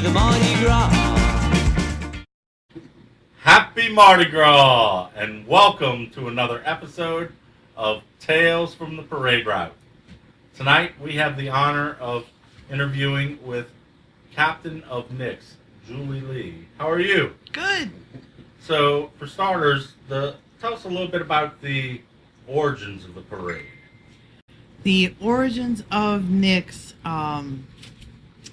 the Mardi Gras. Happy Mardi Gras, and welcome to another episode of Tales from the Parade Route. Tonight we have the honor of interviewing with Captain of Nyx, Julie Lee. How are you? Good. So, for starters, tell us a little bit about the origins of the parade. The origins of Nyx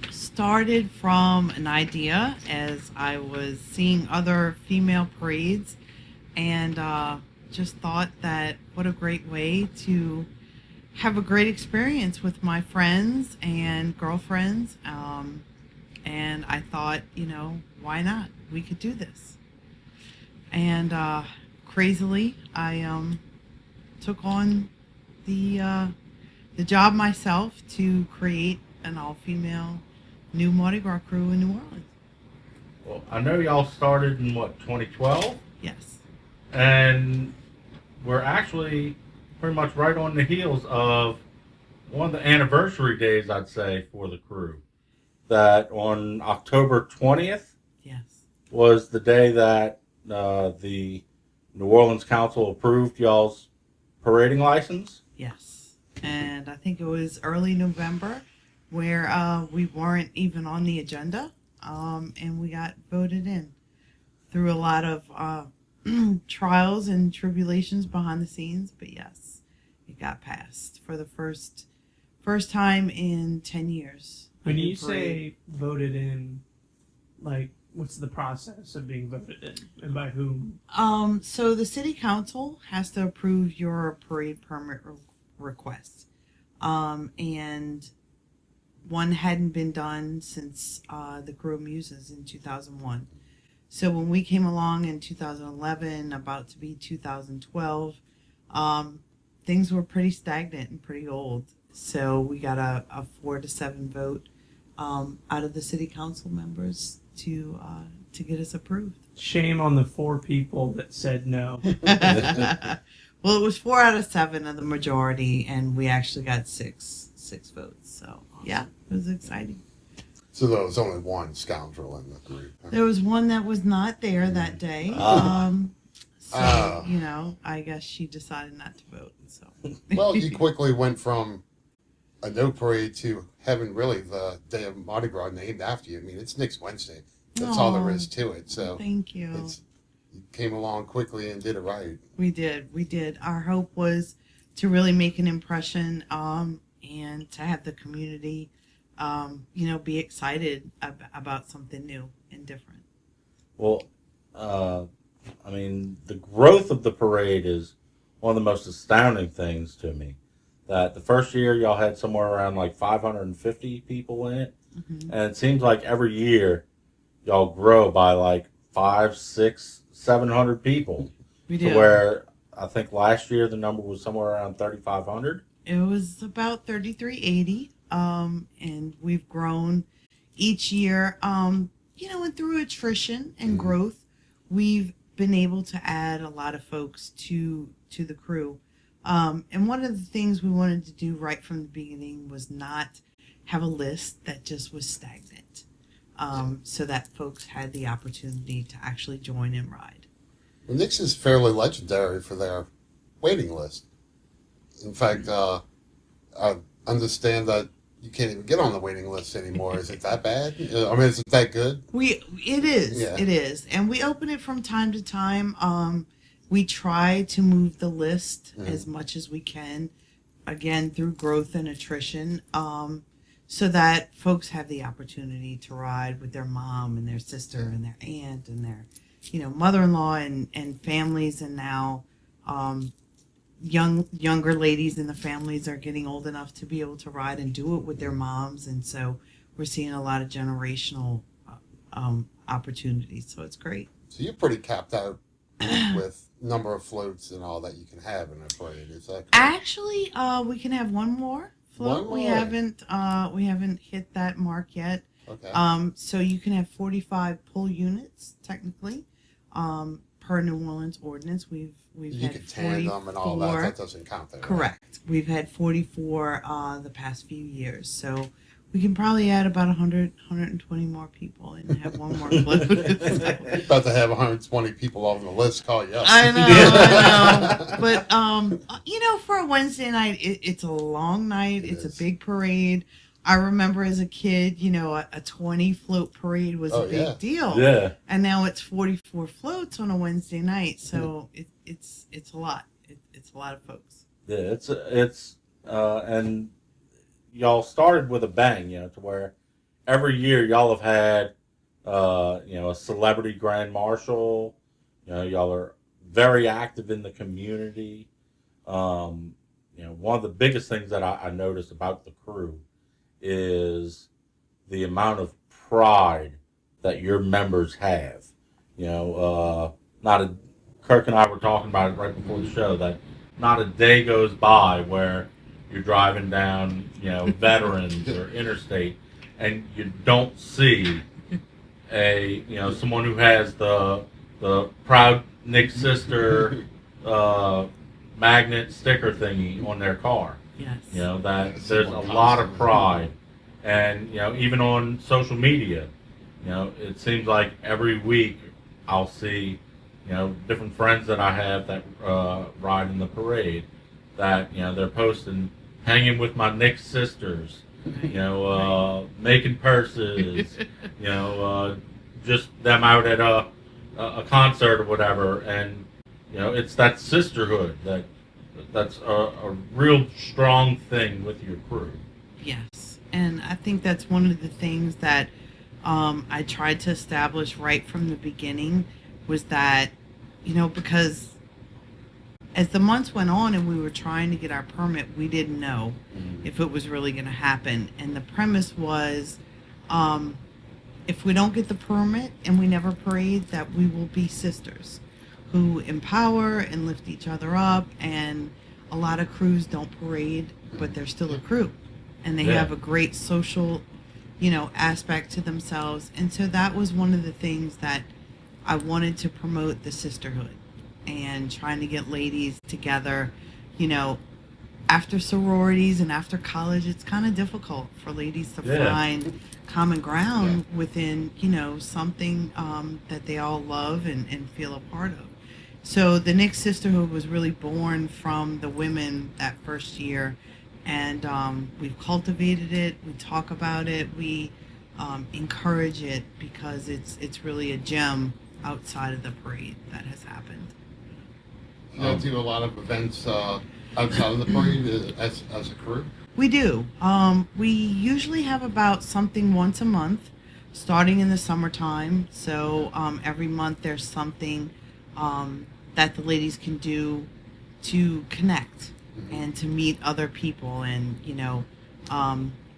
started from an idea as I was seeing other female parades and just thought that what a great way to have a great experience with my friends and girlfriends. And I thought, why not? We could do this. And crazily, I took on the job myself to create an all-female new Mardi Gras crew in New Orleans. Well, I know y'all started in, 2012? Yes. And we're actually pretty much right on the heels of one of the anniversary days, I'd say, for the crew. That on October 20th Yes. was the day that the New Orleans Council approved y'all's parading license. Yes. And I think it was early November where we weren't even on the agenda, and we got voted in through a lot of trials and tribulations behind the scenes. But yes, it got passed for the first time in 10 years. When you say voted in, what's the process of being voted in, and by whom? So the city council has to approve your parade permit request, and one hadn't been done since the Krewe of Muses in 2001. So when we came along in 2011, about to be 2012, things were pretty stagnant and pretty old. So we got a 4-7 vote out of the city council members to get us approved. Shame on the 4 people that said no. Well, it was 4 out of 7 of the majority, and we actually got six votes. So yeah, it was exciting. So there was only one scoundrel in the group. There was one that was not there that day. I guess she decided not to vote. So Well, you quickly went from a no parade to having really the day of Mardi Gras named after you. I mean, it's next Wednesday. That's all there is to it. So thank you. You came along quickly and did it right. We did. Our hope was to really make an impression, and to have the community, be excited about something new and different. Well, the growth of the parade is one of the most astounding things to me. That the first year y'all had somewhere around 550 people in it, Mm-hmm. and it seems like every year y'all grow by 500, 600, 700 people. We do. To where I think last year the number was somewhere around 3,500. It was about 3,380, and we've grown each year. And through attrition and growth, we've been able to add a lot of folks to the crew. And one of the things we wanted to do right from the beginning was not have a list that just was stagnant, so that folks had the opportunity to actually join and ride. Well, Nyx is fairly legendary for their waiting list. In fact, I understand that you can't even get on the waiting list anymore. Is it that bad? Is it that good? It is. Yeah. It is. And we open it from time to time. We try to move the list as much as we can, again, through growth and attrition, so that folks have the opportunity to ride with their mom and their sister and their aunt and their, mother-in-law and families. And now younger ladies in the families are getting old enough to be able to ride and do it with their moms. And so we're seeing a lot of generational opportunities. So it's great. So you're pretty capped out with number of floats and all that you can have in a parade. Is that correct? Actually, we can have one more float. One We more? haven't hit that mark yet. Okay. So you can have 45 pull units technically, per New Orleans ordinance. We've You had can tandem and all that. 44. That doesn't count there. Right? Correct. We've had 44 the past few years. So We can probably add about 100, 120 more people and have one more float. About to have 120 people on the list call you up. I know. But for a Wednesday night, it's a long night. It's a big parade. I remember as a kid, a 20 float parade was a big deal. Yeah. And now it's 44 floats on a Wednesday night, so it's a lot. It's a lot of folks. Yeah, it's and y'all started with a bang, to where every year y'all have had, a celebrity grand marshal. Y'all are very active in the community. One of the biggest things that I noticed about the crew is the amount of pride that your members have. Kirk and I were talking about it right before the show, that not a day goes by where you're driving down, Veterans or Interstate, and you don't see someone who has the proud Nyx sister magnet sticker thingy on their car. Yes. That there's a lot of pride, and even on social media, it seems like every week I'll see different friends that I have that ride in the parade, that they're posting, hanging with my Nyx sisters, making purses, just them out at a concert or whatever, and it's that sisterhood that's a real strong thing with your crew. Yes, and I think that's one of the things that I tried to establish right from the beginning, was that, because as the months went on and we were trying to get our permit, we didn't know if it was really going to happen. And the premise was, if we don't get the permit and we never parade, that we will be sisters who empower and lift each other up. And a lot of crews don't parade, but they're still a crew. And they have a great social, aspect to themselves. And so that was one of the things that I wanted to promote, the sisterhood, and trying to get ladies together. After sororities and after college, it's kind of difficult for ladies to find common ground within, something that they all love and feel a part of. So the Nyx Sisterhood was really born from the women that first year, and we've cultivated it. We talk about it. We encourage it, because it's really a gem outside of the parade that has happened. You do a lot of events outside of the parade as a crew? We do. We usually have about something once a month, starting in the summertime. So every month there's something that the ladies can do to connect and to meet other people. And,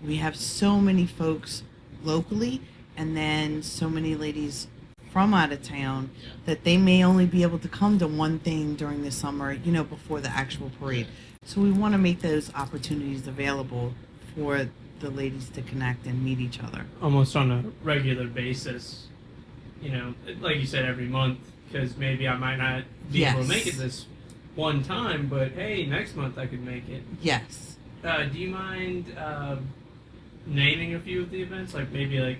we have so many folks locally, and then so many ladies from out of town that they may only be able to come to one thing during the summer, before the actual parade. So we want to make those opportunities available for the ladies to connect and meet each other. Almost on a regular basis, like you said, every month, because maybe I might not be able to make it this one time, but hey, next month I could make it. Yes. Do you mind naming a few of the events?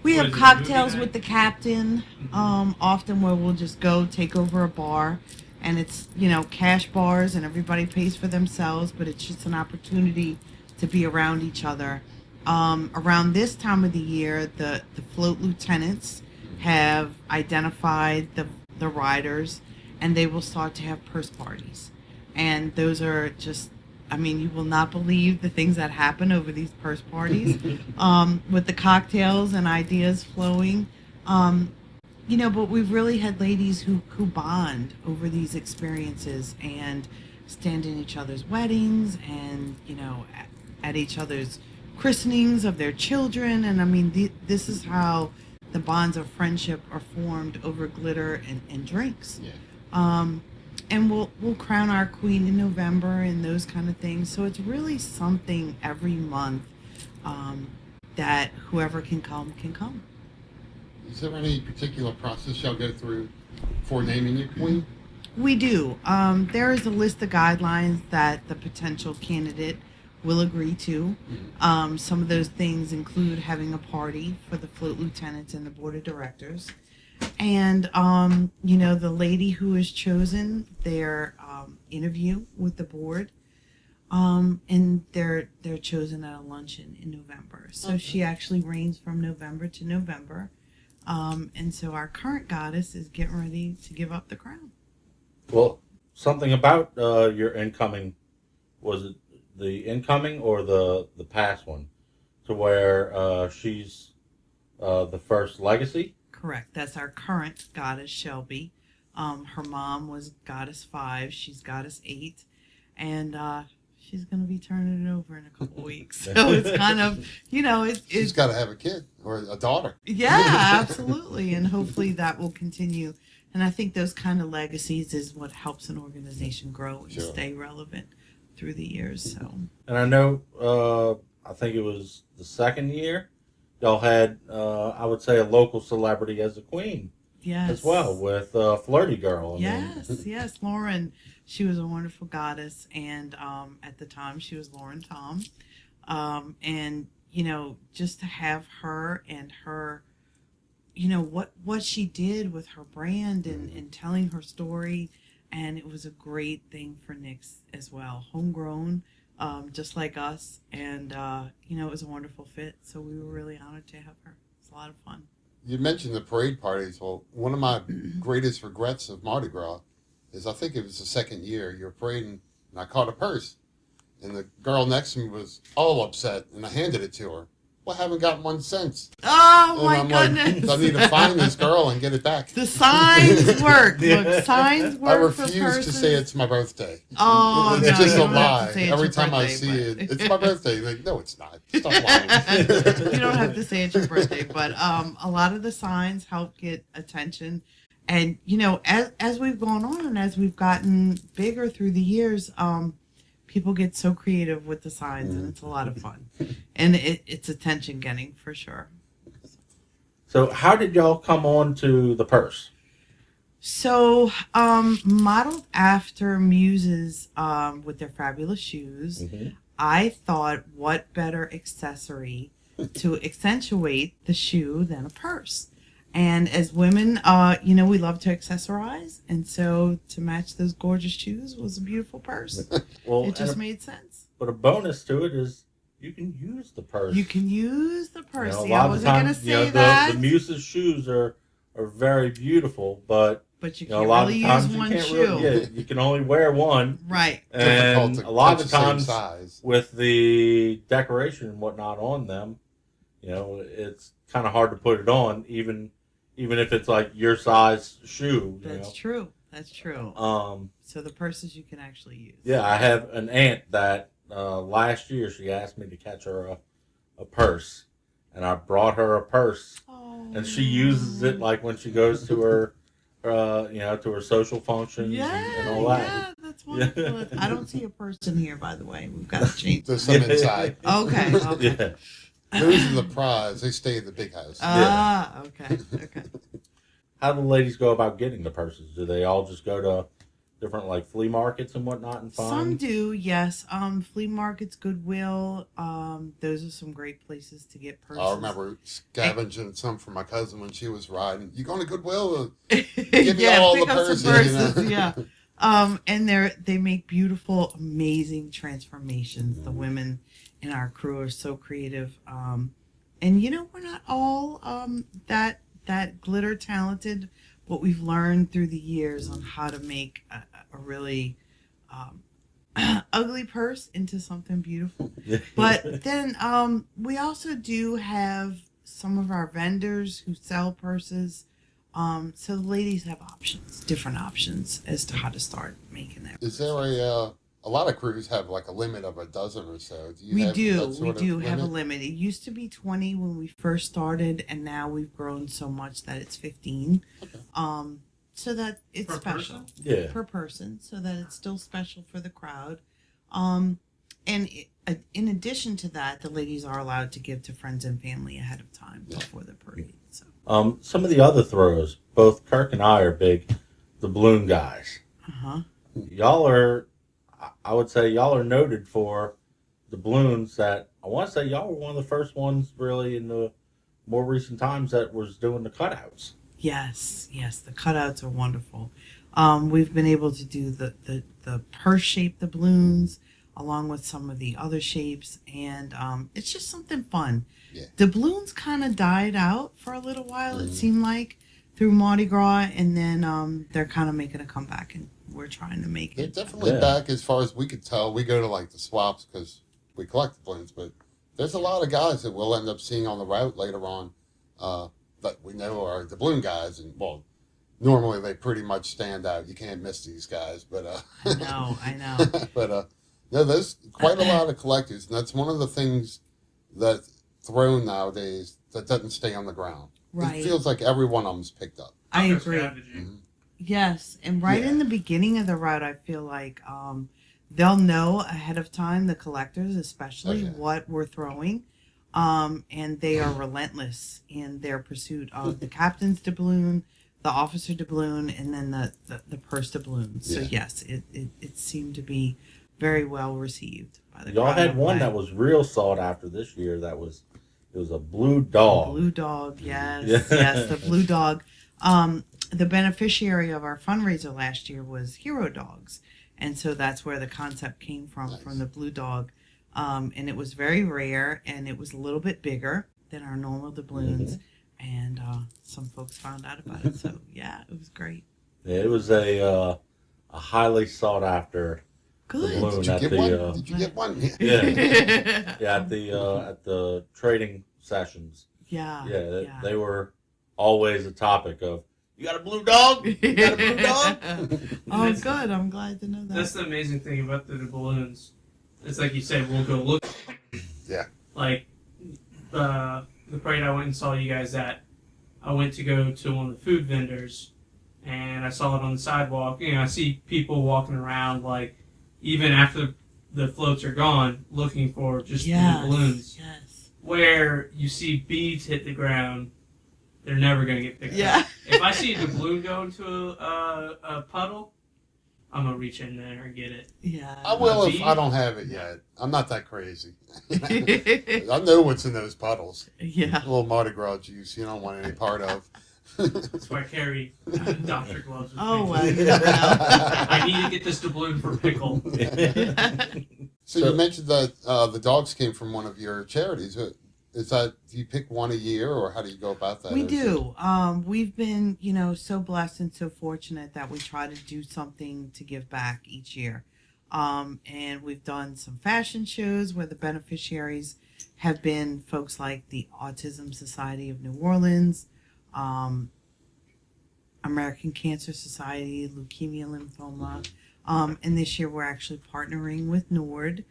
We have cocktails with the captain, often, where we'll just go take over a bar, and it's cash bars and everybody pays for themselves, but it's just an opportunity to be around each other. Around this time of the year, the float lieutenants have identified the riders, and they will start to have purse parties, and those are just, you will not believe the things that happen over these purse parties, with the cocktails and ideas flowing. But we've really had ladies who bond over these experiences and stand in each other's weddings and, at each other's christenings of their children. And this is how the bonds of friendship are formed over glitter and drinks. And we'll crown our queen in November and those kind of things. So it's really something every month that whoever can come can come. Is there any particular process y'all go through for naming your queen? We do. There is a list of guidelines that the potential candidate will agree to. Some of those things include having a party for the float lieutenants and the board of directors. And, the lady who is chosen, their interview with the board, and they're chosen at a luncheon in November. So Okay. she actually reigns from November to November. And so our current goddess is getting ready to give up the crown. Well, something about your incoming, was it the incoming or the past one, to where she's the first legacy? Correct. That's our current goddess, Shelby. Her mom was goddess 5. She's goddess 8. And she's going to be turning it over in a couple weeks. So it's kind of, She's got to have a kid or a daughter. Yeah, absolutely. And hopefully that will continue. And I think those kind of legacies is what helps an organization grow and Sure. stay relevant through the years. So And I know, I think it was the second year, y'all had, I would say, a local celebrity as a queen yes, as well, with Flirty Girl. I mean, yes, Lauren. She was a wonderful goddess, and at the time she was Lauren Tom, and just to have her and her, what she did with her brand and telling her story, and it was a great thing for Nyx as well, homegrown, just like us, and it was a wonderful fit. So we were really honored to have her. It's a lot of fun. You mentioned the parade parties. Well, one of my greatest regrets of Mardi Gras is I think it was the second year you're parading, and I caught a purse, and the girl next to me was all upset, and I handed it to her. Well, I haven't gotten one since. Oh And my I'm goodness! like, I need to find this girl and get it back. The signs work. Look, signs work. I refuse for to persons. say it's my birthday. Oh, It's no, just you a don't have to lie. say it's Every your time I birthday, see but- it, it's my birthday. Like, no, it's not. Stop lying. You don't have to say it's your birthday, but a lot of the signs help get attention. And as we've gone on and as we've gotten bigger through the years, people get so creative with the signs, and it's a lot of fun, and it's attention getting for sure. so how did y'all come on to the purse? So, modeled after Muses with their fabulous shoes, I thought, what better accessory to accentuate the shoe than a purse? And as women, we love to accessorize, and so to match those gorgeous shoes was a beautiful purse. Well, It just made sense. but a bonus to it is you can use the purse. You can use the purse. A See, lot I of wasn't the going to times, say that, the Muse's shoes are very beautiful, but but you a can't lot really of times use one you can't shoe. you can only wear one, Right. and Difficult to a lot of catch the same times size. with the decoration and whatnot on them, it's kind of hard to put it on, even if it's like your size shoe. That's true. That's true. So the purses you can actually use. Yeah, I have an aunt that last year she asked me to catch her a purse, and I brought her a purse, Oh. and she uses it like when she goes to her, to her social functions and all that. Yeah, that's wonderful. I don't see a person here, by the way. We've got to change. There's some inside. Okay. Yeah. Those are the prize. They stay in the big house. Okay. How do the ladies go about getting the purses? Do they all just go to different like flea markets and whatnot and find? Some do, yes. Flea markets, Goodwill. Those are some great places to get purses. I remember scavenging some for my cousin when she was riding. You going to Goodwill? Give me all pick the up some purses, Yeah. And they make beautiful, amazing transformations. The women in our crew are so creative. And we're not all that glitter talented, but we've learned through the years on how to make a really ugly purse into something beautiful. But then we also do have some of our vendors who sell purses. So the ladies have different options as to how to start making that. Is there a lot of crews have like a limit of a dozen or so? We have do. that We sort of do have a limit? limit. It used to be 20 when we first started, and now we've grown so much that it's 15. Okay. So that it's Per special. person? Yeah. Per person, so that it's still special for the crowd. And in addition to that, the ladies are allowed to give to friends and family ahead of time before the parade. So. Some of the other throws, both Kirk and I are big the balloon guys. Uh-huh. Y'all are, I would say, y'all are noted for doubloons that I want to say y'all were one of the first ones really in the more recent times that was doing the cutouts. Yes, the cutouts are wonderful. We've been able to do the purse-shaped doubloons along with some of the other shapes, and it's just something fun. Yeah. Doubloons kind of died out for a little while, it seemed like, through Mardi Gras, and then they're kind of making a comeback, and we're trying to make They're it. definitely back as far as we could tell. We go to like the swaps because we collect the balloons, but there's a lot of guys that we'll end up seeing on the route later on that we know are the balloon guys, and well, normally they pretty much stand out. You can't miss these guys, but I know. but no, there's quite a lot of collectors, and that's one of the things that's thrown nowadays that doesn't stay on the ground. Right. It feels like every one of them's picked up. I agree. Mm-hmm. Yes, and right in the beginning of the route, I feel like they'll know ahead of time, the collectors especially, what we're throwing, and they are relentless in their pursuit of the captain's doubloon, the officer doubloon, and then the purse doubloon. So yes, it seemed to be very well received by the Y'all crowd. had one that was real sought after this year. It was a blue dog. Blue dog, yes, yes, the blue dog. The beneficiary of our fundraiser last year was Hero Dogs, and so that's where the concept came from the blue dog. And it was very rare, and it was a little bit bigger than our normal doubloons, and some folks found out about it. So yeah, it was great. Yeah, it was a highly sought after doubloon. Did you get one? Yeah, at the trading sessions. Yeah. They were always a topic of, you got a blue dog? You got a blue dog? Oh, good. I'm glad to know that. That's the amazing thing about the balloons. It's like you said, we'll go look. Yeah. Like the parade I went and saw you guys at, I went to go to one of the food vendors, and I saw it on the sidewalk. You know, I see people walking around, like, even after the floats are gone, looking for just the balloons. Yes. Where you see beads hit the ground, they're never going to get picked up. If I see a doubloon go into a puddle, I'm going to reach in there and get it. Yeah. I will if I don't have it yet. I'm not that crazy. I know what's in those puddles. Yeah. A little Mardi Gras juice you don't want any part of. That's why I carry doctor gloves with me. Oh, well, you never know. I need to get this doubloon for pickle. So you mentioned that the dogs came from one of your charities. Is that, do you pick one a year, or how do you go about that? We do. We've been, so blessed and so fortunate that we try to do something to give back each year. And we've done some fashion shows where the beneficiaries have been folks like the Autism Society of New Orleans, American Cancer Society, Leukemia Lymphoma. And this year we're actually partnering with NORD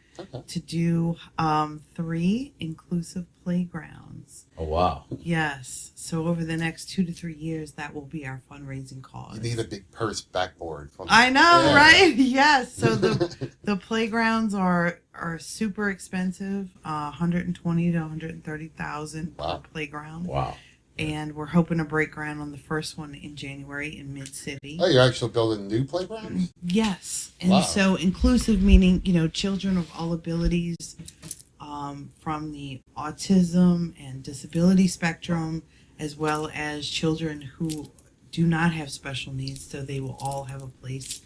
to do 3 inclusive playgrounds. Oh, wow. Yes. So over the next 2 to 3 years, that will be our fundraising cause. You need a big purse backboard. I know, right? Yes. So the playgrounds are super expensive, $120,000 to $130,000 per playground. Wow. And we're hoping to break ground on the first one in January in Mid-City. Oh, you're actually building new playgrounds? Yes. And so inclusive meaning, children of all abilities, from the autism and disability spectrum, as well as children who do not have special needs, so they will all have a place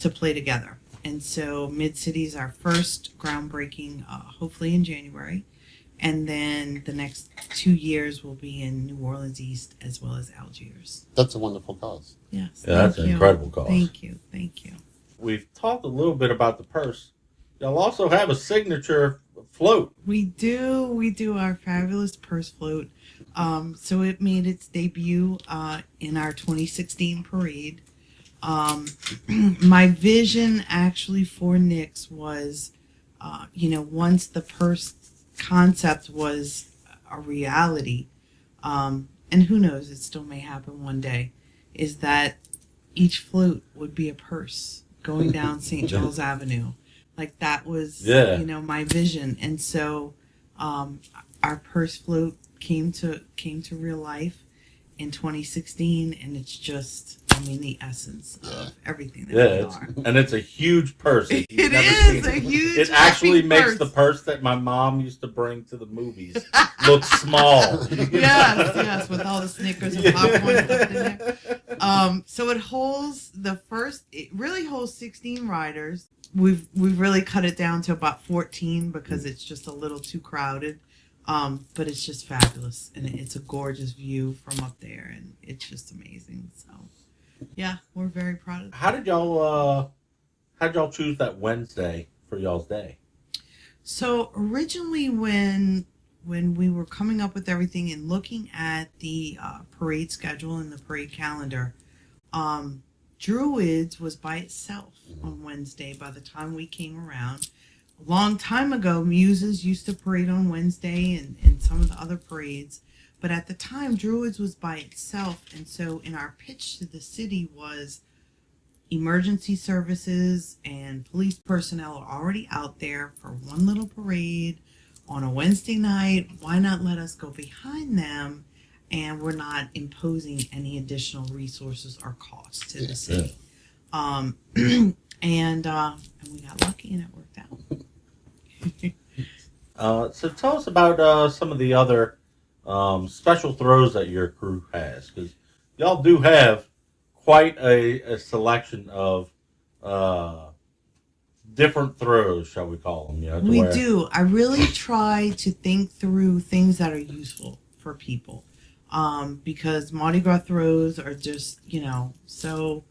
to play together. And so Mid-City is our first groundbreaking, hopefully in January. And then the next 2 years will be in New Orleans East as well as Algiers. That's a wonderful cause. Yes. Yeah, that's an incredible cause. Thank you. We've talked a little bit about the purse. Y'all also have a signature float. We do our fabulous purse float. So it made its debut in our 2016 parade. My vision actually for Nyx was, once the purse concept was a reality, and who knows, it still may happen one day, is that each float would be a purse going down St. Charles Avenue. Like that was, my vision. And so our purse float came to real life in 2016, and it's just I mean, the essence of everything that Yeah, we are. and it's a huge purse. If you've It never is seen a huge. It actually fucking makes purse. the purse that my mom used to bring to the movies look small. Yes, with all the Snickers and popcorn stuffed in there. So it holds it really holds 16 riders. We've really cut it down to about 14 because it's just a little too crowded. But it's just fabulous, and it's a gorgeous view from up there, and it's just amazing. So, yeah, we're very proud of it. How did y'all choose that Wednesday for y'all's day? So originally, when we were coming up with everything and looking at the parade schedule and the parade calendar, Druids was by itself on Wednesday by the time we came around. A long time ago, Muses used to parade on Wednesday and some of the other parades. But at the time, Druids was by itself. And so in our pitch to the city was emergency services and police personnel are already out there for one little parade on a Wednesday night. Why not let us go behind them? And we're not imposing any additional resources or costs to the city. And we got lucky and it worked out. So tell us about some of the other special throws that your crew has, because y'all do have quite a selection of different throws, shall we call them? We do. I really try to think through things that are useful for people, because Mardi Gras throws are just, so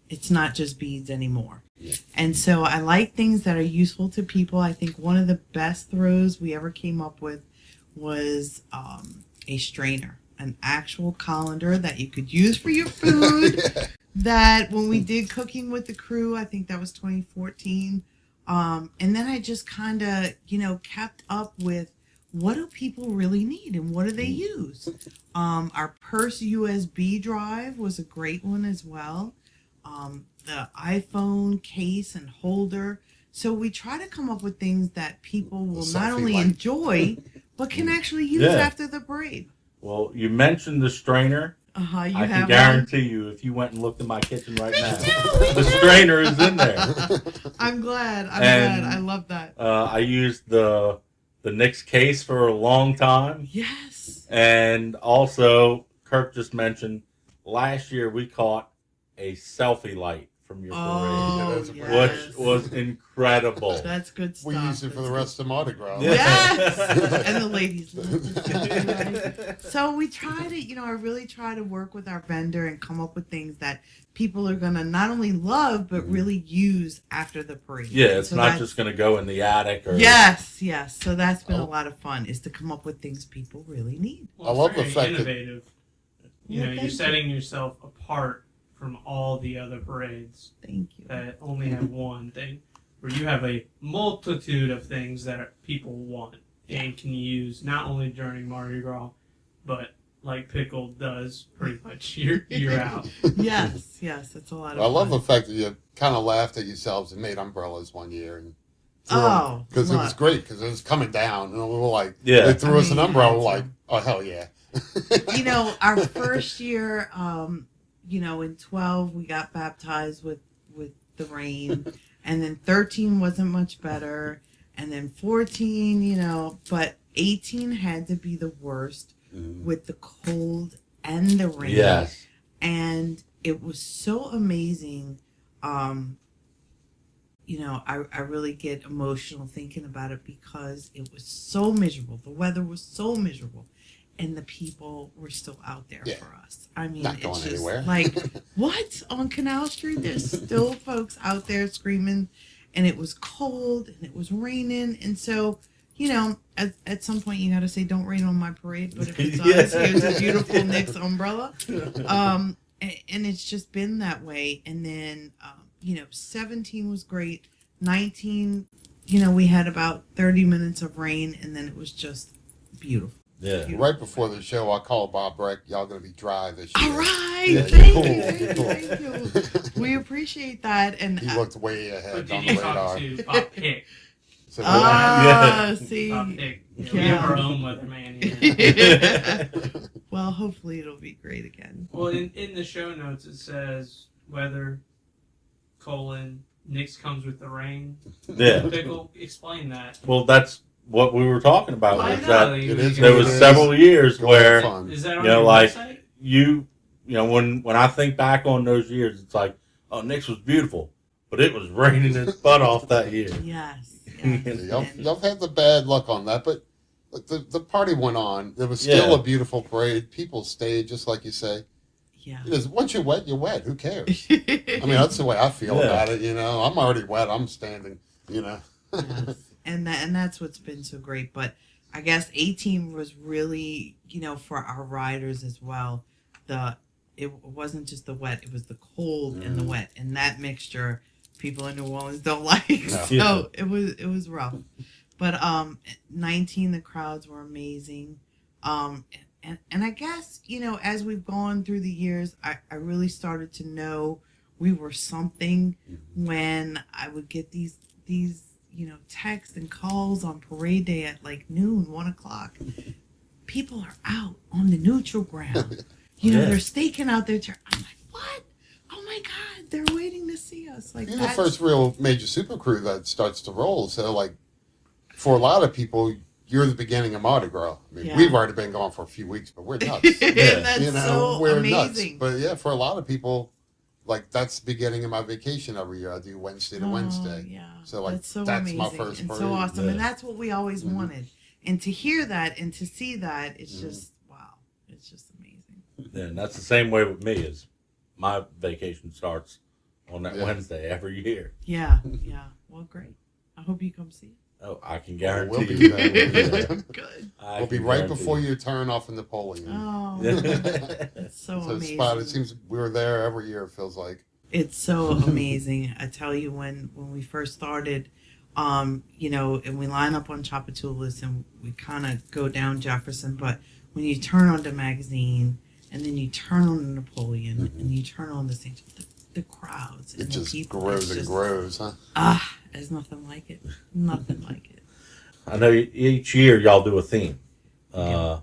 it's not just beads anymore. Yeah. And so I like things that are useful to people. I think one of the best throws we ever came up with was a strainer, an actual colander that you could use for your food. That when we did Cooking with the Crew, I think that was 2014. And then I just kind of, kept up with what do people really need and what do they use? Our purse USB drive was a great one as well. The iPhone case and holder. So we try to come up with things that people will not only enjoy, but can actually use after the parade. Well, you mentioned the strainer. I can guarantee you, if you went and looked in my kitchen right now, the strainer is in there. I'm glad. I love that. I used the Nyx case for a long time. Yes. And also, Kirk just mentioned, last year we caught a selfie light from your parade, which was incredible. That's good stuff. We use it for the rest of Mardi Gras. Yes, and the ladies love it. So we try to, I really try to work with our vendor and come up with things that people are going to not only love, but really use after the parade. Yeah, it's not just going to go in the attic. Or... Yes. So that's been a lot of fun, is to come up with things people really need. Well, I love the fact innovative. You're setting yourself apart from all the other parades. Thank you. That only have one thing, where you have a multitude of things that people want and can use not only during Mardi Gras, but like Pickle does pretty much year out. Yes, it's a lot of I love fun. the fact that you kind of laughed at yourselves and made umbrellas one year. And because it was great, because it was coming down, and we were like, they threw us an umbrella, like, oh, hell yeah. Our first year, in 12, we got baptized with the rain, and then 13 wasn't much better, and then 14, but 18 had to be the worst with the cold and the rain. Yes. And it was so amazing. I really get emotional thinking about it because it was so miserable. The weather was so miserable. And the people were still out there for us. I mean, not going it's just anywhere. like, what? On Canal Street, there's still folks out there screaming, and it was cold, and it was raining. And so, at some point, you got to say, don't rain on my parade. But if it does, here's a beautiful Nyx umbrella. And it's just been that way. And then, 17 was great. 19, we had about 30 minutes of rain, and then it was just beautiful. Yeah. Right before the show, I called Bob Breck. Y'all going to be dry this year. All right. Yeah, Thank you. We appreciate that. And he looked way ahead But on did the you talk radar. to Bob Pick? So See. Pick. We Yeah. have our own weatherman here. Well, hopefully it'll be great again. Well, in the show notes it says weather, Nyx comes with the rain. Yeah. Pickle, explain that. Well, that's what we were talking about. I Was know, that you- It is there what was it is. several years where fun. Is that on You know, your like- website? you know, when I think back on those years, it's like, oh, Nyx was beautiful, but it was raining its butt off that year. Yes. Y'all had the bad luck on that, but look, the party went on. There was still Yeah. a beautiful parade. People stayed, just like you say. Yeah. It is, once you're wet, you're wet. Who cares? I mean, that's the way I feel Yeah. about it. You know, I'm already wet. I'm standing. You know. Yes. And that's what's been so great. But I guess 18 was really, for our riders as well. It wasn't just the wet; it was the cold and the wet, and that mixture people in New Orleans don't like. No. So Yeah. it was rough. But 19, the crowds were amazing. And I guess, as we've gone through the years, I really started to know we were something when I would get these texts and calls on parade day at like noon, 1 o'clock. People are out on the neutral ground. Yeah. They're staking out their turn. I'm like, what? Oh my God, they're waiting to see us. Like You're the that's- first real major super crew that starts to roll. So, like, for a lot of people, you're the beginning of Mardi Gras. I mean, Yeah. we've already been gone for a few weeks, but we're nuts. That's You know, so we're amazing. nuts. But yeah, for a lot of people, like, that's the beginning of my vacation every year. I do Wednesday to Wednesday. Yeah. So, like, that's so that's my amazing first and so parade. awesome. Yeah. And that's what we always Mhm. wanted. And to hear that and to see that, it's Mhm. just wow. It's just amazing. Yeah, and that's the same way with me. Is my vacation starts on that Yeah. Wednesday every year. Yeah. Yeah. Well, great. I hope you come see. Oh, I can We'll guarantee be you. there. Good. I We'll be can right guarantee before you. you turn off in Napoleon. Oh, Yeah. it's so So amazing. spot. It seems we're there every year. It feels like. It's so amazing. I tell you, when we first started, and we line up on Tchoupitoulas and we kind of go down Jefferson, but when you turn on the magazine and then you turn on the Napoleon and you turn on the St. The crowds and It the just people, grows it's and just, grows, huh? there's nothing like it. Nothing like it. I know each year y'all do a theme. Yeah.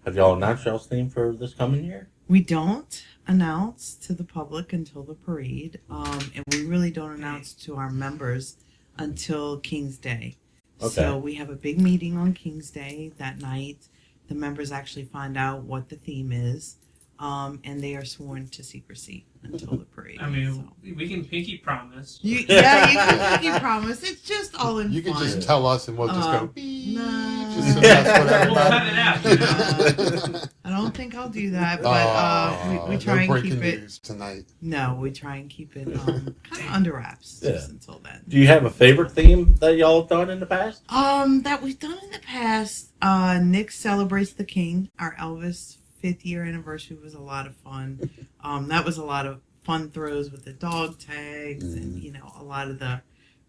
Have y'all announced y'all's theme for this coming year? We don't announce to the public until the parade, and we really don't announce to our members until King's Day. Okay. So we have a big meeting on King's Day that night. The members actually find out what the theme is, and they are sworn to secrecy until the parade. I mean, so. we can pinky promise. you can make you promise. It's just all in You can fun. just tell us and we'll just go beep. no. Just so that's what We'll cut everybody. it out, you know? I don't think I'll do that, but we try no and breaking keep it. news tonight. No, we try and keep it kind of under wraps just until then. Do you have a favorite theme that y'all have done in the past? That we've done in the past. Nyx celebrates the king. Our Elvis 5th year anniversary was a lot of fun. That was a lot of fun throws with the dog tags and a lot of the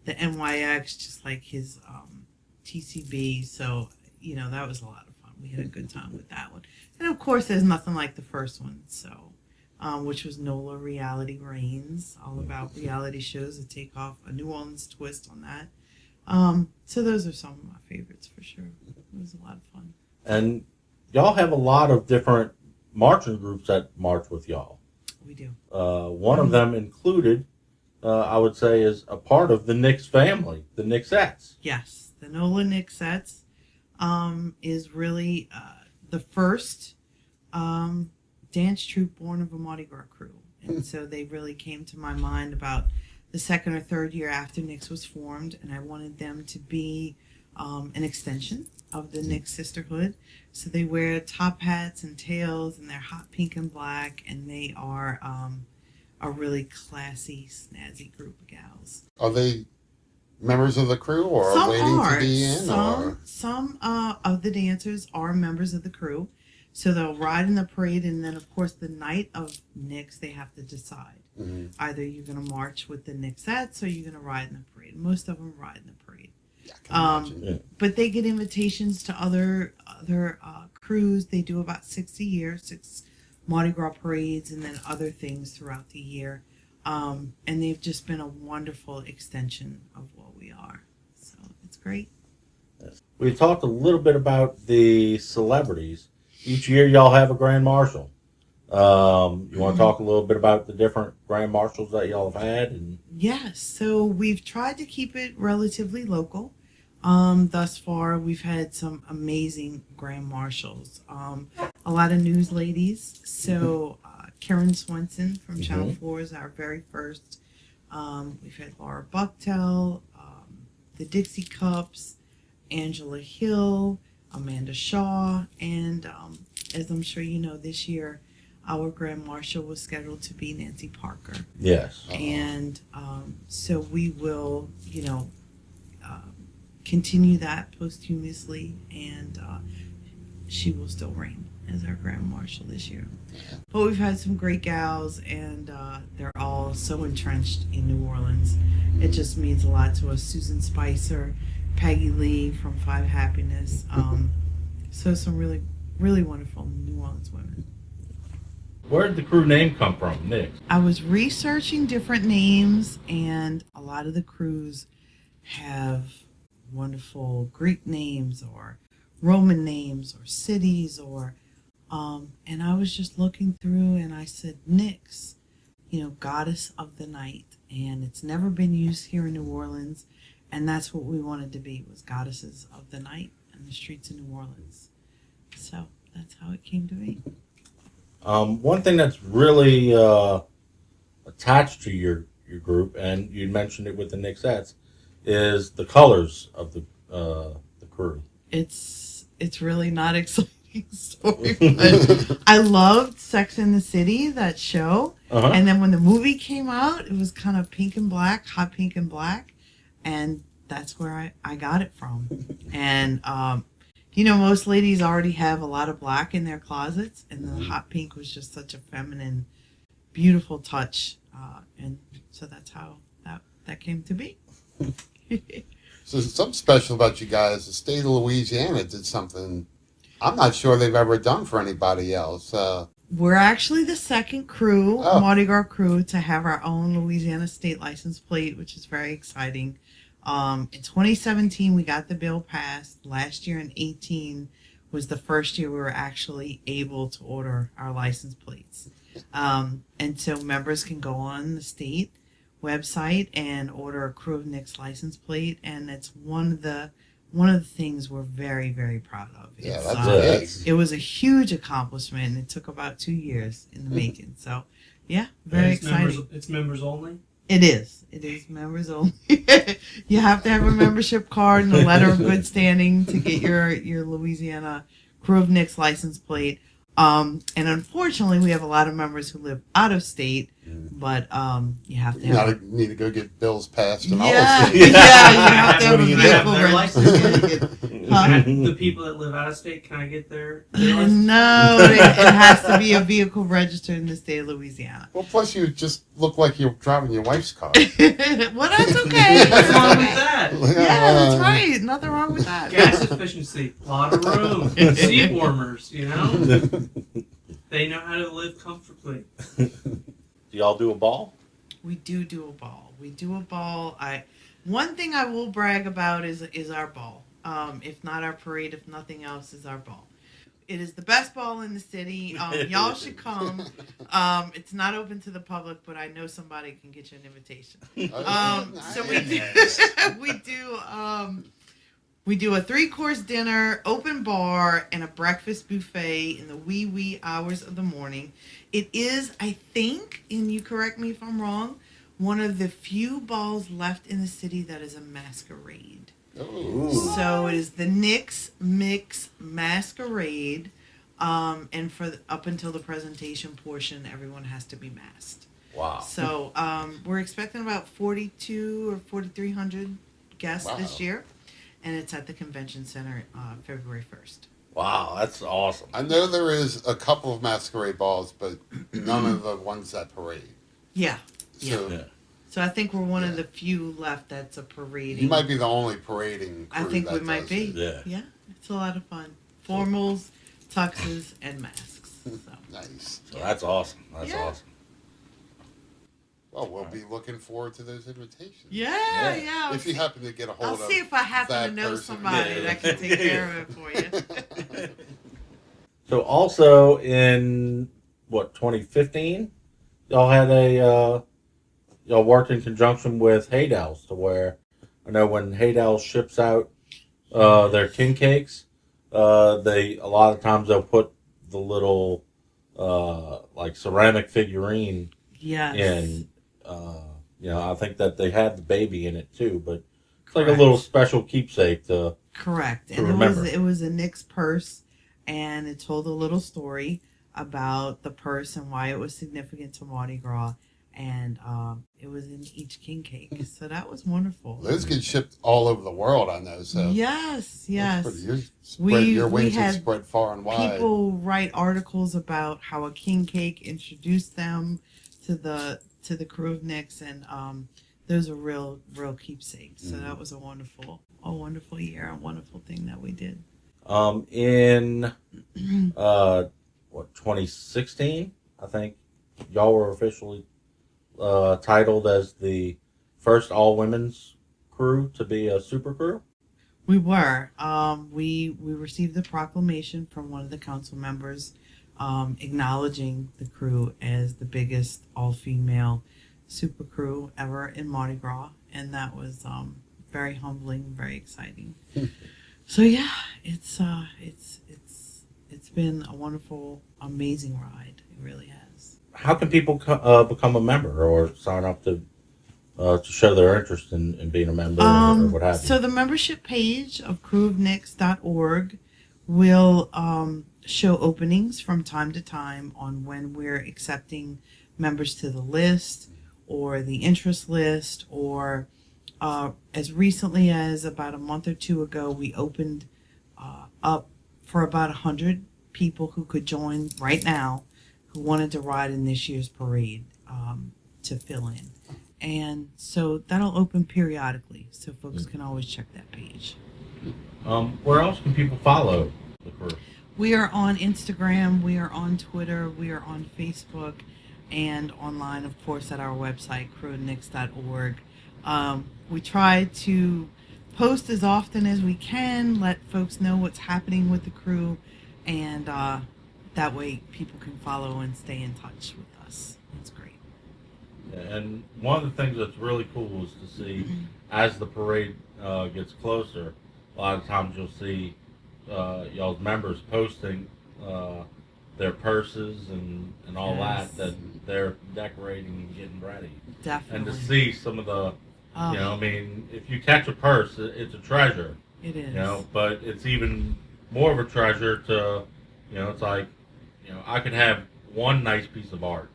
NYX, just like his TCB. So that was a lot of fun. We had a good time with that one. And of course, there's nothing like the first one. So. Which was NOLA Reality Reigns, all about reality shows that take off a New Orleans twist on that. So those are some of my favorites for sure. It was a lot of fun. And y'all have a lot of different marching groups that march with y'all. We do. One of them included, I would say, is a part of the Nyx family, the Nyxettes. Yes, the NOLA Nyxettes is really the first dance troupe born of a Mardi Gras crew. And so they really came to my mind about the second or third year after Nyx was formed, and I wanted them to be an extension of the Nyx sisterhood. So they wear top hats and tails, and they're hot pink and black, and they are a really classy, snazzy group of gals. Are they members of the crew or Some waiting are. to be in? Some of the dancers are members of the crew. So they'll ride in the parade, and then, of course, the night of Nyx, they have to decide. Mhm. Either you're going to march with the Nyxettes or you're going to ride in the parade. Most of them ride in the parade. Yeah, I can imagine. Yeah. But they get invitations to other crews. They do about 6 a year, 6 Mardi Gras parades, and then other things throughout the year. And they've just been a wonderful extension of what we are. So it's great. We talked a little bit about the celebrities. Each year, y'all have a grand marshal. You want to talk a little bit about the different grand marshals that y'all have had? And Yes, so we've tried to keep it relatively local. Thus far, we've had some amazing grand marshals. A lot of news ladies. So Karen Swenson from Channel 4 is our very first. We've had Laura Bucktel, the Dixie Cups, Angela Hill, Amanda Shaw, and as I'm sure you know, this year our grand marshal was scheduled to be Nancy Parker. yes, And so we will, continue that posthumously, and she will still reign as our grand marshal this year. But we've had some great gals, and they're all so entrenched in New Orleans. It just means a lot to us. Susan Spicer, Peggy Lee from Five Happiness. So some really, really wonderful New Orleans women. where did the crew name come from, Nyx? I was researching different names, and a lot of the crews have wonderful Greek names or Roman names or cities, or and I was just looking through, and I said Nyx, goddess of the night, and it's never been used here in New Orleans, and that's what we wanted to be, was goddesses of the night in the streets of New Orleans. So that's how it came to be. One thing that's really attached to your group, and you mentioned it with the Nyxettes, is the colors of the crew. It's really not exciting story, but I loved Sex and the City, that show. Uh-huh. And then when the movie came out, it was kind of pink and black, hot pink and black, and that's where I got it from. And most ladies already have a lot of black in their closets, and the hot pink was just such a feminine, beautiful touch, and so that's how that came to be. So something special about you guys. The state of Louisiana did something I'm not sure they've ever done for anybody else. We're actually the second crew, Oh. Mardi Gras crew, to have our own Louisiana state license plate, which is very exciting. In 2017, we got the bill passed. Last year in 18 was the first year we were actually able to order our license plates. And so members can go on the state website and order a Krewe of Nyx license plate, and it's one of the things we're very, very proud of. Yeah, It's, that's big. it was a huge accomplishment, and it took about 2 years in the making. So, yeah, very exciting. It's members only. It is. It is members only. You have to have a membership card and a letter of good standing to get your Louisiana Krewe of Nyx license plate. And unfortunately, we have a lot of members who live out of state, but you have to You have. need to go get bills passed and all Yeah, that. yeah, you have to have What a do you vehicle have their registration. Huh? The people that live out of state, can I get their license? No, it has to be a vehicle registered in the state of Louisiana. Well, plus you just look like you're driving your wife's car. Well, that's okay. What's wrong with that? Yeah, that's right. Nothing wrong with that. Gas efficiency, a lot of room, seat warmers, They know how to live comfortably. Do y'all do a ball? We do a ball. One thing I will brag about is our ball. If not our parade, if nothing else, is our ball. It is the best ball in the city. Y'all should come. It's not open to the public, but I know somebody can get you an invitation. So we do a 3-course dinner, open bar, and a breakfast buffet in the wee hours of the morning. It is, I think, and you correct me if I'm wrong, one of the few balls left in the city that is a masquerade. Ooh. So it is the Nyx Mix Masquerade, and up until the presentation portion, everyone has to be masked. Wow. So we're expecting about 4,200 or 4,300 guests this year, and it's at the convention center February 1st. Wow, that's awesome. I know there is a couple of masquerade balls, but none of the ones that parade. Yeah. So Yeah. So I think we're one of the few left that's a parading. you might be the only parading crew I think that we might does be. it. Yeah. Yeah, it's a lot of fun. Formals, tuxes, and masks. So. Nice. So that's awesome. That's Yeah. awesome. Oh, we'll be looking forward to those invitations. Yeah. If you happen to get a I'll hold of see if I happen to that know person. somebody Yeah. that can take care of it for you. So also in 2015, y'all had y'all worked in conjunction with Haydell's to where I know when Haydell ships out their king cakes, they a lot of times they'll put the little like ceramic figurine Yes. in. I think that they had the baby in it too, but it's like a Correct. little special keepsake to Correct. to And remember. it was a Nyx purse, and it told a little story about the purse and why it was significant to Mardi Gras, and it was in each king cake. So that was wonderful. Those get shipped all over the world, I know. So Yes. your wings have had spread far and wide. People write articles about how a king cake introduced them to the Krewe of Nyx, and those are real keepsakes. So that was a wonderful year, a wonderful thing that we did. In 2016, I think y'all were officially titled as the first all women's crew to be a super crew. We were. We received the proclamation from one of the council members acknowledging the crew as the biggest all-female super crew ever in Mardi Gras, and that was very humbling, very exciting. So yeah, it's been a wonderful, amazing ride. It really has. How can people become a member or sign up to show their interest in being a member or what have you? So the membership page of kreweofnyx.org will show openings from time to time on when we're accepting members to the list or the interest list, or as recently as about a month or two ago, we opened up for about 100 people who could join right now who wanted to ride in this year's parade to fill in. And so that'll open periodically, so folks can always check that page. Where else can people follow the crew? We are on Instagram, we are on Twitter, we are on Facebook, and online, of course, at our website, kreweofnyx.org. We try to post as often as we can, let folks know what's happening with the crew, and that way people can follow and stay in touch with us. It's great. And one of the things that's really cool is to see as the parade gets closer, a lot of times you'll see y'all's members posting their purses and all Yes. that they're decorating and getting ready. Definitely. And to see some of the, if you catch a purse, it's a treasure. It is. But it's even more of a treasure to, it's like, I could have one nice piece of art,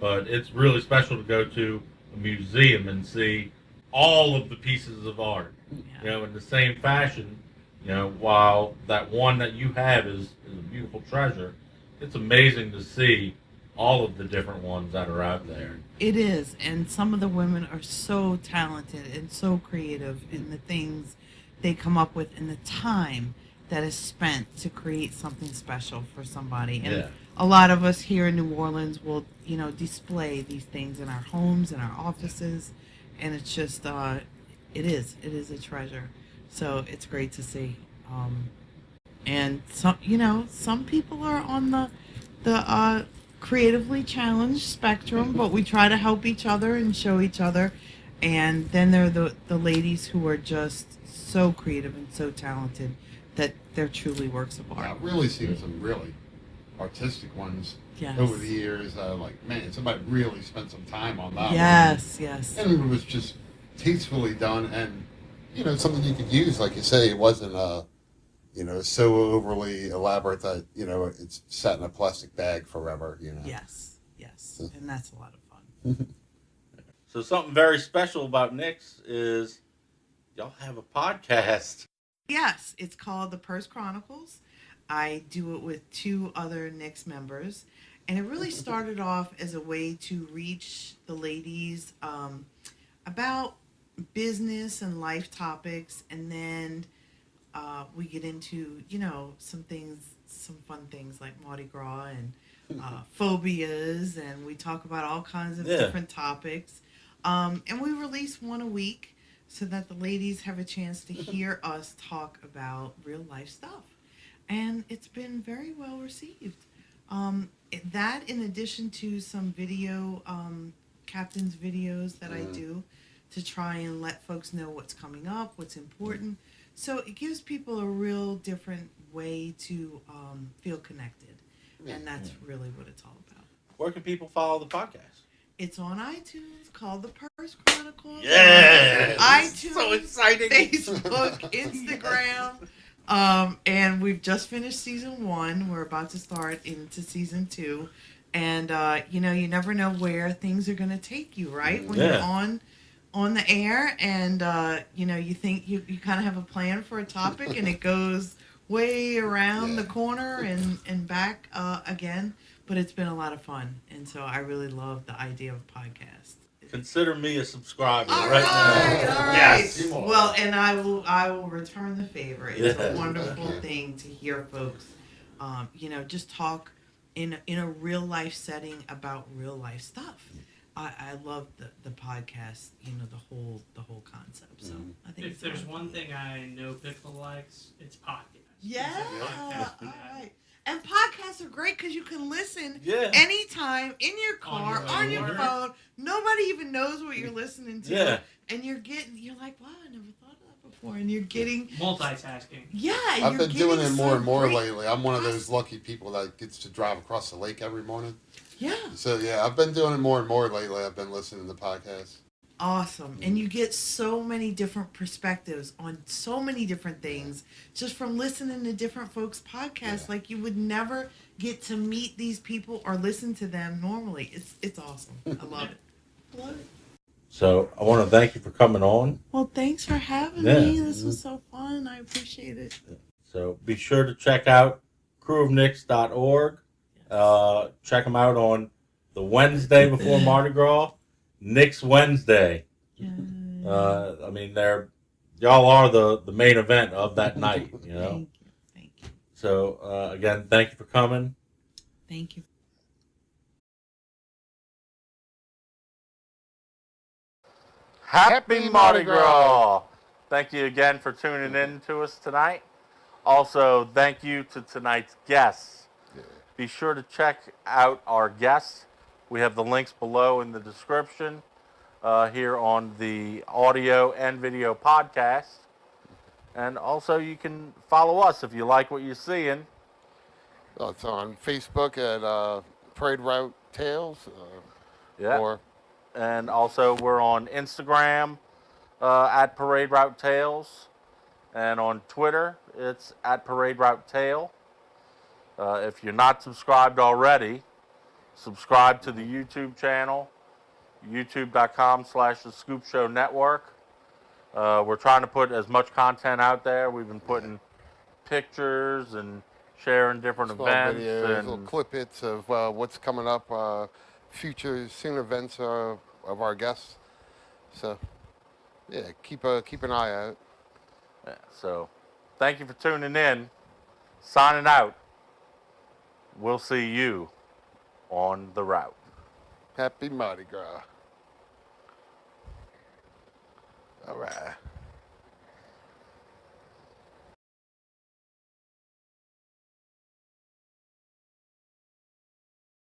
but it's really special to go to a museum and see all of the pieces of art, in the same fashion, while that one that you have is a beautiful treasure, it's amazing to see all of the different ones that are out there. It is, and some of the women are so talented and so creative in the things they come up with and the time that is spent to create something special for somebody. And a lot of us here in New Orleans will, display these things in our homes, in our offices, and it's just, it is a treasure. So it's great to see. And some people are on the creatively challenged spectrum, but we try to help each other and show each other. And then there are the ladies who are just so creative and so talented that they're truly works of art. I've really seen some really artistic ones Yes. over the years. Man, somebody really spent some time on that Yes, one. yes. And it was just tastefully done, and something you could use. Like you say, it wasn't so overly elaborate that it's sat in a plastic bag forever. Yes, and that's a lot of fun. So something very special about Nyx is y'all have a podcast. Yes, it's called The Purse Chronicles. I do it with 2 other Nyx members, and it really started off as a way to reach the ladies about business and life topics, and then we get into some fun things like Mardi Gras and phobias, and we talk about all kinds of Yeah. different topics. And we release one a week so that the ladies have a chance to hear us talk about real life stuff. And it's been very well received. That, in addition to some video, captain's videos that I do to try and let folks know what's coming up, what's important. So it gives people a real different way to feel connected. And that's really what it's all about. Where can people follow the podcast? It's on iTunes, called The Purse Chronicles. Yeah, iTunes, so exciting. Facebook, Instagram. And we've just finished season 1. We're about to start into season 2. And, you never know where things are going to take you, right? When you're on the air and, you think you kind of have a plan for a topic and it goes way around the corner and back again. But it's been a lot of fun. And so I really love the idea of a podcast. Consider me a subscriber All right right, now. all right. Yes. Well, and I will return the favor. It's a wonderful thing to hear folks, just talk in a real life setting about real life stuff. I love the podcast, the whole concept. So I think If there's one thing I know Pickle likes, it's podcasts. Yeah. Podcast. All right. And podcasts are great because you can listen Yeah. anytime in your car, on your phone. phone. Nobody even knows what you're listening to. Yeah. And you're like, wow, I never thought of that before. And you're getting Multitasking. Yeah. I've been doing it more and more great. lately. I'm one of those lucky people that gets to drive across the lake every morning. Yeah. So yeah, I've been doing it more and more lately. I've been listening to podcasts. Awesome. And you get so many different perspectives on so many different things just from listening to different folks' podcasts. Like you would never get to meet these people or listen to them normally. It's awesome. I love it. Love it. So I want to thank you for coming on. Well, thanks for having Yeah. me. This was so fun. I appreciate it. So be sure to check out kreweofnyx.org. Check them out on the Wednesday before Mardi Gras, Nyx Wednesday. Yeah. I mean, y'all are the main event of that night, you know. Thank you. So again, thank you for coming. Thank you. Happy Mardi Gras! Thank you again for tuning in to us tonight. Also, thank you to tonight's guests. Be sure to check out our guests. We have the links below in the description here on the audio and video podcast. And also, you can follow us if you like what you're seeing. Oh, it's on Facebook at Parade Route Tales. Yeah. Or And also, we're on Instagram at Parade Route Tales. And on Twitter, it's at Parade Route Tale. If you're not subscribed already, subscribe to the YouTube channel, youtube.com/The Scoop Show Network. We're trying to put as much content out there. We've been putting pictures and sharing different small events. videos, And little clip-its of what's coming up, future soon events of our guests. So, yeah, keep an eye out. yeah, so, thank you for tuning in. Signing out. We'll see you on the route. Happy Mardi Gras. All right.